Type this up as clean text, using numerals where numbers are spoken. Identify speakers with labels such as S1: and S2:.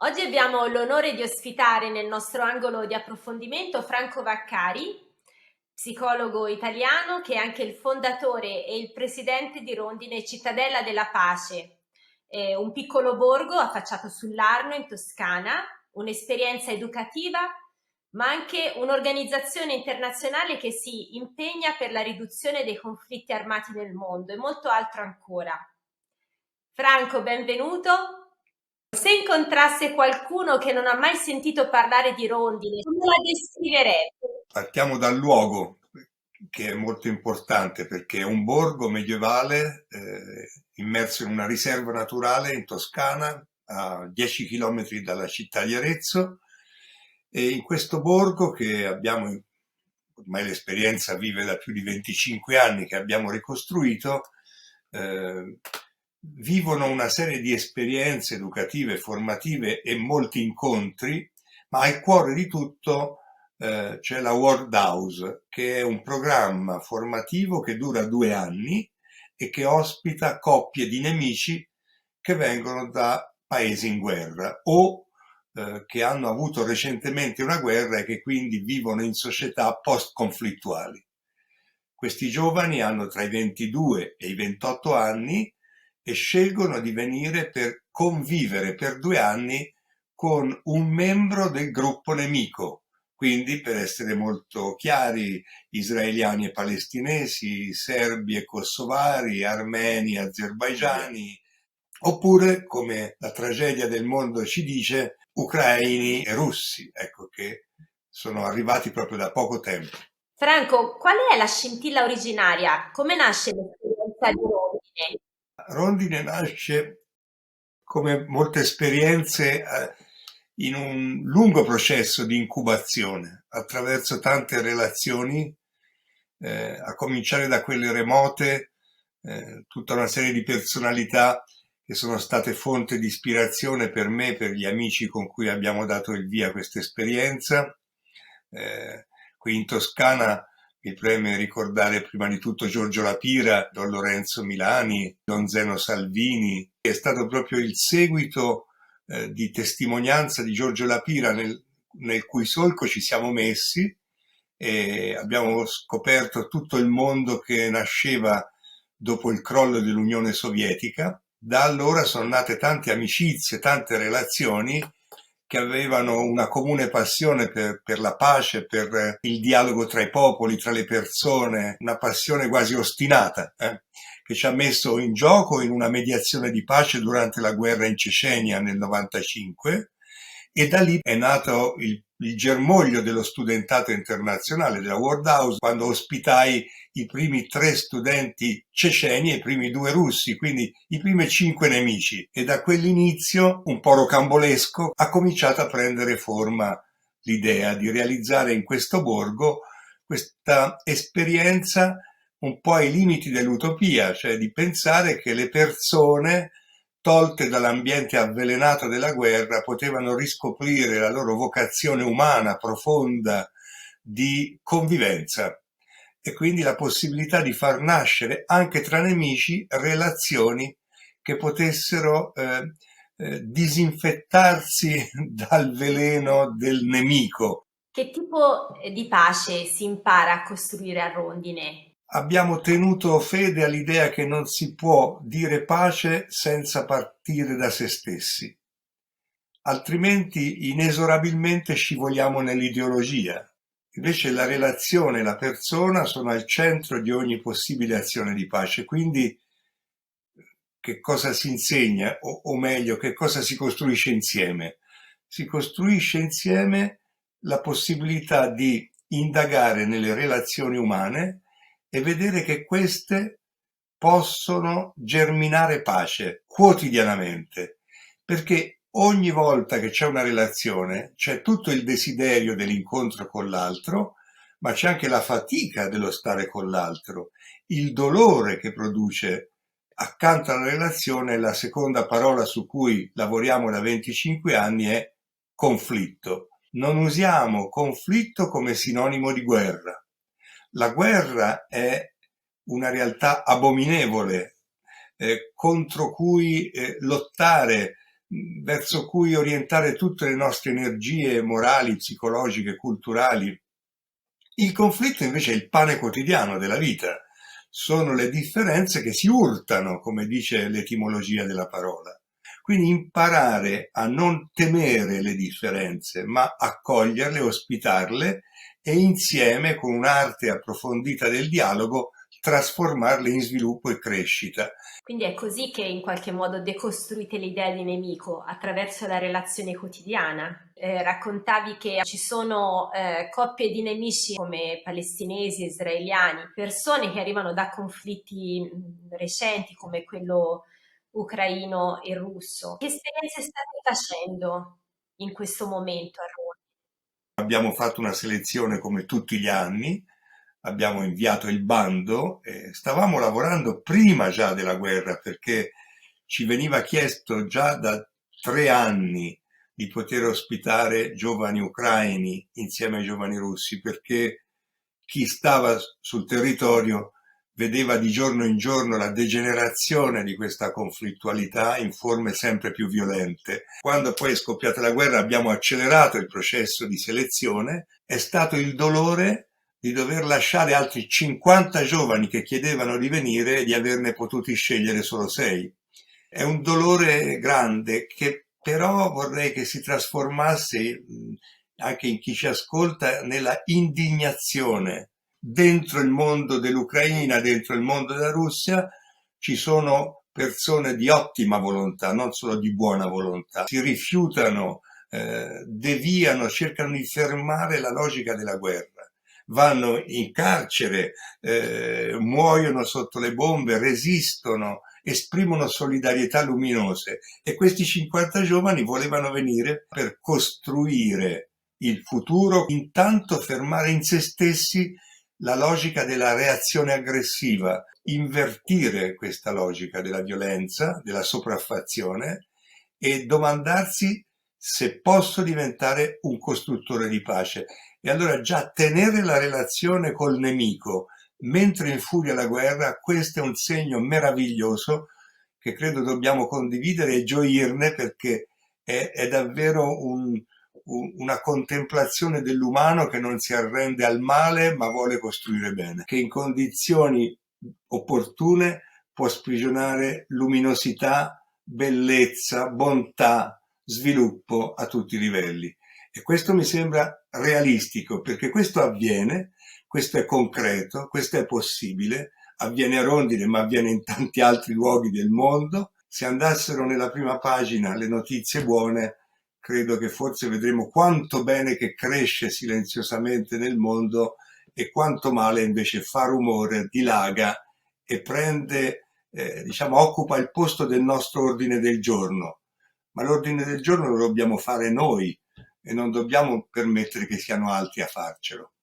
S1: Oggi abbiamo l'onore di ospitare nel nostro angolo di approfondimento Franco Vaccari, psicologo italiano che è anche il fondatore e il presidente di Rondine Cittadella della Pace, un piccolo borgo affacciato sull'Arno in Toscana, un'esperienza educativa, ma anche un'organizzazione internazionale che si impegna per la riduzione dei conflitti armati nel mondo e molto altro ancora. Franco, benvenuto. Se incontrasse qualcuno che non ha mai sentito parlare di Rondine, come la descriverebbe?
S2: Partiamo dal luogo, che è molto importante perché è un borgo medievale immerso in una riserva naturale in Toscana, a 10 km dalla città di Arezzo, e in questo borgo che abbiamo, ormai l'esperienza vive da più di 25 anni, che abbiamo ricostruito, eh, vivono una serie di esperienze educative, formative e molti incontri, ma al cuore di tutto c'è la World House, che è un programma formativo che dura 2 anni e che ospita coppie di nemici che vengono da paesi in guerra o che hanno avuto recentemente una guerra e che quindi vivono in società post-conflittuali. Questi giovani hanno tra i 22 e i 28 anni e scelgono di venire per convivere per 2 anni con un membro del gruppo nemico. Quindi, per essere molto chiari, israeliani e palestinesi, serbi e kosovari, armeni e azerbaigiani, oppure, come la tragedia del mondo ci dice, ucraini e russi, ecco, che sono arrivati proprio da poco tempo.
S1: Franco, qual è la scintilla originaria? Come nasce l'esperienza di Rondine?
S2: Rondine nasce, come molte esperienze, in un lungo processo di incubazione, attraverso tante relazioni, a cominciare da quelle remote, tutta una serie di personalità che sono state fonte di ispirazione per me e per gli amici con cui abbiamo dato il via a questa esperienza. Qui in Toscana mi preme ricordare prima di tutto Giorgio Lapira, Don Lorenzo Milani, Don Zeno Salvini. È stato proprio il seguito di testimonianza di Giorgio Lapira nel cui solco ci siamo messi e abbiamo scoperto tutto il mondo che nasceva dopo il crollo dell'Unione Sovietica. Da allora sono nate tante amicizie, tante relazioni che avevano una comune passione per la pace, per il dialogo tra i popoli, tra le persone, una passione quasi ostinata, che ci ha messo in gioco in una mediazione di pace durante la guerra in Cecenia nel 95, e da lì è nato il germoglio dello studentato internazionale della World House, quando ospitai i primi 3 studenti ceceni e i primi 2 russi, quindi i primi 5 nemici. E da quell'inizio, un po' rocambolesco, ha cominciato a prendere forma l'idea di realizzare in questo borgo questa esperienza un po' ai limiti dell'utopia, cioè di pensare che le persone, tolte dall'ambiente avvelenato della guerra, potevano riscoprire la loro vocazione umana profonda di convivenza e quindi la possibilità di far nascere anche tra nemici relazioni che potessero disinfettarsi dal veleno del nemico.
S1: Che tipo di pace si impara a costruire a Rondine?
S2: Abbiamo tenuto fede all'idea che non si può dire pace senza partire da se stessi, altrimenti inesorabilmente scivoliamo nell'ideologia. Invece la relazione e la persona sono al centro di ogni possibile azione di pace, quindi che cosa si insegna, o meglio, che cosa si costruisce insieme? Si costruisce insieme la possibilità di indagare nelle relazioni umane e vedere che queste possono germinare pace quotidianamente, perché ogni volta che c'è una relazione c'è tutto il desiderio dell'incontro con l'altro, ma c'è anche la fatica dello stare con l'altro, il dolore che produce. Accanto alla relazione, la seconda parola su cui lavoriamo da 25 anni è conflitto. Non usiamo conflitto come sinonimo di guerra. La guerra è una realtà abominevole contro cui lottare verso cui orientare tutte le nostre energie morali, psicologiche, culturali. Il conflitto invece è il pane quotidiano della vita, sono le differenze che si urtano, come dice l'etimologia della parola. Quindi imparare a non temere le differenze, ma accoglierle, ospitarle e insieme, con un'arte approfondita del dialogo, trasformarle in sviluppo e crescita.
S1: Quindi è così che in qualche modo decostruite l'idea di nemico attraverso la relazione quotidiana. Raccontavi che ci sono coppie di nemici come palestinesi, israeliani, persone che arrivano da conflitti recenti come quello ucraino e russo. Che esperienze state facendo in questo momento a Roma?
S2: Abbiamo fatto una selezione come tutti gli anni, abbiamo inviato il bando e stavamo lavorando prima già della guerra perché ci veniva chiesto già da 3 anni di poter ospitare giovani ucraini insieme ai giovani russi perché chi stava sul territorio vedeva di giorno in giorno la degenerazione di questa conflittualità in forme sempre più violente. Quando poi è scoppiata la guerra abbiamo accelerato il processo di selezione, è stato il dolore di dover lasciare altri 50 giovani che chiedevano di venire e di averne potuti scegliere solo 6. È un dolore grande che però vorrei che si trasformasse anche in chi ci ascolta nella indignazione. Dentro il mondo dell'Ucraina, dentro il mondo della Russia, ci sono persone di ottima volontà, non solo di buona volontà. Si rifiutano, deviano, cercano di fermare la logica della guerra. Vanno in carcere, muoiono sotto le bombe, resistono, esprimono solidarietà luminose e questi 50 giovani volevano venire per costruire il futuro, intanto fermare in se stessi la logica della reazione aggressiva, invertire questa logica della violenza, della sopraffazione e domandarsi se posso diventare un costruttore di pace. E allora già tenere la relazione col nemico mentre infuria la guerra, questo è un segno meraviglioso che credo dobbiamo condividere e gioirne perché è davvero una contemplazione dell'umano che non si arrende al male ma vuole costruire bene, che in condizioni opportune può sprigionare luminosità, bellezza, bontà, sviluppo a tutti i livelli. E questo mi sembra realistico perché questo avviene, questo è concreto, questo è possibile, avviene a Rondine ma avviene in tanti altri luoghi del mondo. Se andassero nella prima pagina le notizie buone, credo che forse vedremo quanto bene che cresce silenziosamente nel mondo e quanto male invece fa rumore, dilaga e prende, occupa il posto del nostro ordine del giorno. Ma l'ordine del giorno lo dobbiamo fare noi e non dobbiamo permettere che siano altri a farcelo.